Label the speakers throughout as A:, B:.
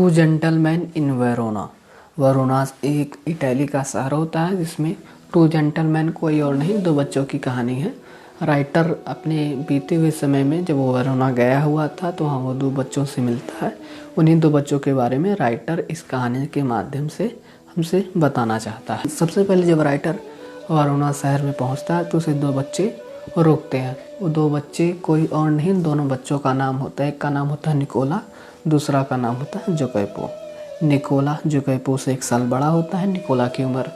A: To gentleman in Verona. Verona एक Italy का शहर होता है जिसमें टू जेंटलमैन कोई और नहीं, दो बच्चों की कहानी है। राइटर अपने बीते हुए समय में जब वो वेरोना गया हुआ था तो वहाँ वो दो बच्चों से मिलता है। उन्हीं दो बच्चों के बारे में राइटर इस कहानी के माध्यम से हमसे बताना चाहता है। सबसे पहले जब राइटर वेरोना शहर में पहुँचता है तो उसे दो बच्चे रोकते हैं। वो दो बच्चे कोई और नहीं, दोनों बच्चों का नाम होता है, एक का नाम होता है निकोला, दूसरा का नाम होता है जोकैपो। निकोला जोकैपो से 1 साल बड़ा होता है। निकोला की उम्र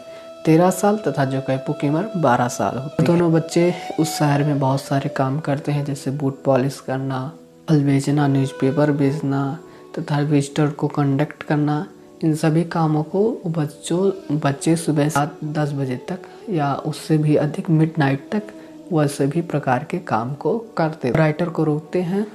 A: 13 साल तथा जोकैपो की उम्र 12 साल होती है। दोनों बच्चे उस शहर में बहुत सारे काम करते हैं, जैसे बूट पॉलिश करना, फल बेचना, न्यूज़पेपर बेचना तथा विजिटर को कंडक्ट करना। इन सभी कामों को बच्चे सुबह 7-10 बजे तक या उससे भी अधिक मिडनाइट तक वह सभी प्रकार के काम को करते। राइटर को रोकते हैं।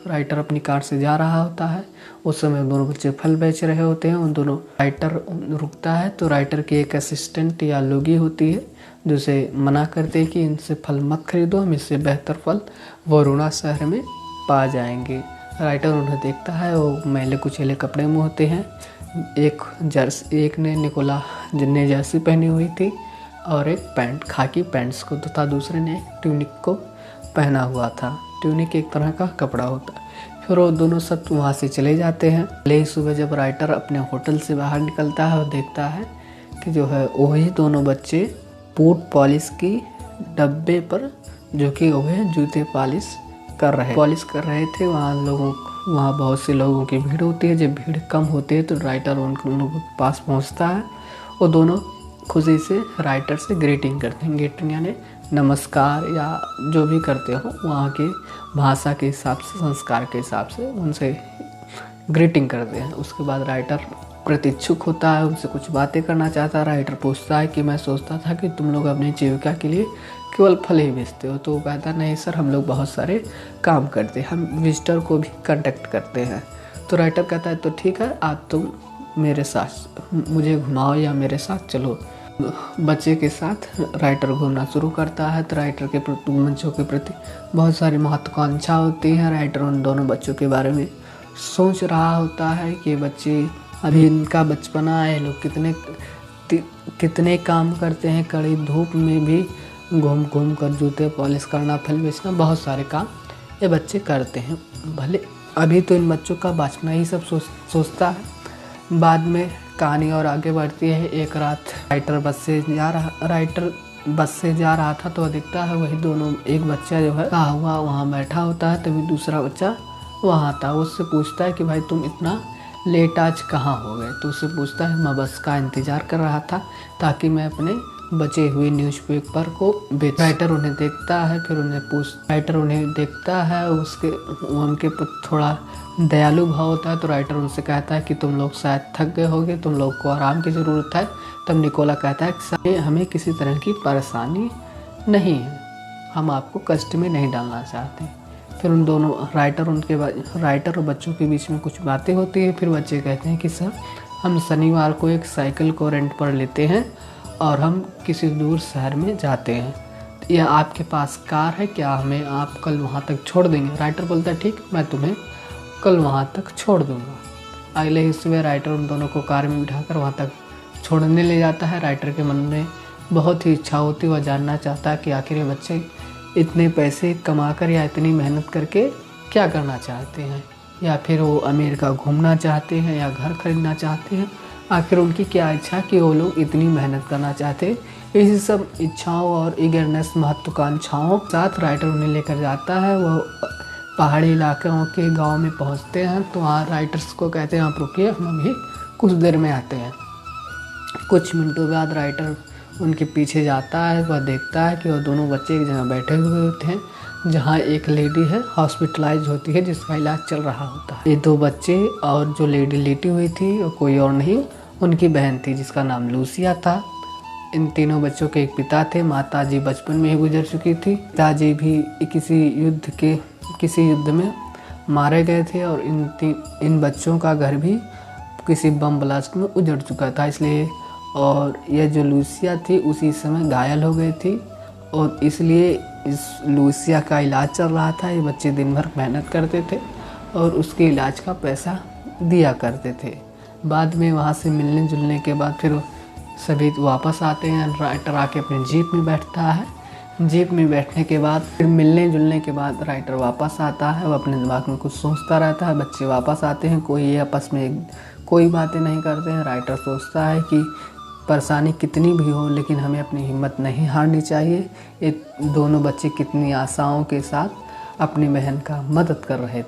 A: राइटर अपनी कार से जा रहा होता है। उस समय दोनों बच्चे फल बेच रहे होते हैं। उन दोनों राइटर रुकता है तो राइटर की एक असिस्टेंट या लोगी होती है जो उसे मना करते हैं कि इनसे फल मत खरीदो, हम इससे बेहतर फल वेरोना शहर में पा जाएंगे। राइटर उन्हें देखता है, वो मैले कुचेले कपड़े में होते हैं। एक ने निकोला जिन्ने जर्सी पहनी हुई थी और एक पैंट, खाकी पैंट्स को, तथा दूसरे ने ट्यूनिक को पहना हुआ था। ट्यूनिक एक तरह का कपड़ा होता है। फिर वो दोनों सब वहाँ से चले जाते हैं। ले सुबह जब राइटर अपने होटल से बाहर निकलता है और देखता है कि जो है वही दोनों बच्चे बूट पॉलिश की डब्बे पर, जो कि वह जूते पॉलिश कर रहे थे। वहाँ बहुत से लोगों की भीड़ होती है। जब भीड़ कम होती है तो राइटर उन लोगों के पास पहुँचता है। वो दोनों खुशी से राइटर से ग्रीटिंग करते हैं। ग्रीटिंग यानी नमस्कार या जो भी करते हो वहाँ की भाषा के हिसाब से, संस्कार के हिसाब से उनसे ग्रीटिंग करते हैं। उसके बाद राइटर प्रतीक्षुक होता है, उनसे कुछ बातें करना चाहता है। राइटर पूछता है कि मैं सोचता था कि तुम लोग अपनी जीविका के लिए केवल फल ही बेचते हो। तो वो कहता नहीं सर, हम लोग बहुत सारे काम करते हैं, हम विजिटर को भी कंडक्ट करते हैं। तो राइटर कहता है तो ठीक है, आप तुम मेरे साथ मुझे घुमाओ या मेरे साथ चलो। बच्चे के साथ राइटर घूमना शुरू करता है। तो राइटर के बच्चों के प्रति बहुत सारी महत्वाकांक्षा होती है। राइटर उन दोनों बच्चों के बारे में सोच रहा होता है कि बच्चे अभी इनका बचपना है, लोग कितने काम करते हैं, कड़ी धूप में भी घूम कर जूते पॉलिश करना, फल बेचना, बहुत सारे काम ये बच्चे करते हैं। भले अभी तो इन बच्चों का बचपना ही सब सोचता है। बाद में कहानी और आगे बढ़ती है। एक रात राइटर बस से जा रहा था तो दिखता है वही दोनों, एक बच्चा जो है कहा हुआ वहाँ बैठा होता है, तभी दूसरा बच्चा वहाँ था। उससे पूछता है कि भाई तुम इतना लेट आज कहाँ हो गए? तो उससे पूछता है मैं बस का इंतज़ार कर रहा था ताकि मैं अपने बचे हुए न्यूज़पेपर को बेच। राइटर उन्हें देखता है, फिर राइटर उन्हें देखता है, उनके थोड़ा दयालु भाव होता है। तो राइटर उनसे कहता है कि तुम लोग शायद थक गए होगे, तुम लोग को आराम की ज़रूरत है। तब निकोला कहता है कि हमें किसी तरह की परेशानी नहीं है, हम आपको कष्ट में नहीं डालना चाहते। फिर उन दोनों राइटर और बच्चों के बीच में कुछ बातें होती है। फिर बच्चे कहते हैं कि सर, हम शनिवार को एक साइकिल को रेंट पर लेते हैं और हम किसी दूर शहर में जाते हैं। या आपके पास कार है क्या? हमें आप कल वहाँ तक छोड़ देंगे? राइटर बोलता है ठीक, मैं तुम्हें कल वहाँ तक छोड़ दूँगा। अगले ही सुबह राइटर उन दोनों को कार में बिठाकर वहाँ तक छोड़ने ले जाता है। राइटर के मन में बहुत ही इच्छा होती है, वह जानना चाहता है कि आखिर ये बच्चे इतने पैसे कमाकर या इतनी मेहनत करके क्या करना चाहते हैं, या फिर वो अमेरिका घूमना चाहते हैं या घर खरीदना चाहते हैं। आखिर उनकी क्या इच्छा कि वो लोग इतनी मेहनत करना चाहते हैं। इसी सब इच्छाओं और ईगरनेस, महत्वाकांक्षाओं के साथ राइटर उन्हें लेकर जाता है। वह पहाड़ी इलाकों के गांव में पहुंचते हैं तो वहाँ राइटर्स को कहते हैं आप रुकिए, हम अभी कुछ देर में आते हैं। कुछ मिनटों बाद राइटर उनके पीछे जाता है। वह देखता है कि वह दोनों बच्चे एक जगह बैठे हुए होते हैं जहाँ एक लेडी है हॉस्पिटलाइज होती है, जिसका इलाज चल रहा होता है। ये दो बच्चे और जो लेडी लेटी हुई थी वो कोई और नहीं, उनकी बहन थी जिसका नाम लूसिया था। इन तीनों बच्चों के एक पिता थे, माताजी बचपन में ही गुजर चुकी थी। पिताजी भी किसी युद्ध में मारे गए थे और इन बच्चों का घर भी किसी बम ब्लास्ट में उजड़ चुका था। इसलिए और यह जो लूसिया थी उसी समय घायल हो गई थी और इसलिए इस लूसिया का इलाज चल रहा था। ये बच्चे दिन भर मेहनत करते थे और उसके इलाज का पैसा दिया करते थे। बाद में वहाँ से मिलने जुलने के बाद फिर सभी वापस आते हैं। राइटर आके अपनी जीप में बैठता है। जीप में बैठने के बाद फिर मिलने जुलने के बाद राइटर वापस आता है। वो अपने दिमाग में कुछ सोचता रहता है। बच्चे वापस आते हैं, कोई आपस में कोई बातें नहीं करते हैं। राइटर सोचता है कि परेशानी कितनी भी हो लेकिन हमें अपनी हिम्मत नहीं हारनी चाहिए। ये दोनों बच्चे कितनी आशाओं के साथ अपनी बहन का मदद कर रहे थे।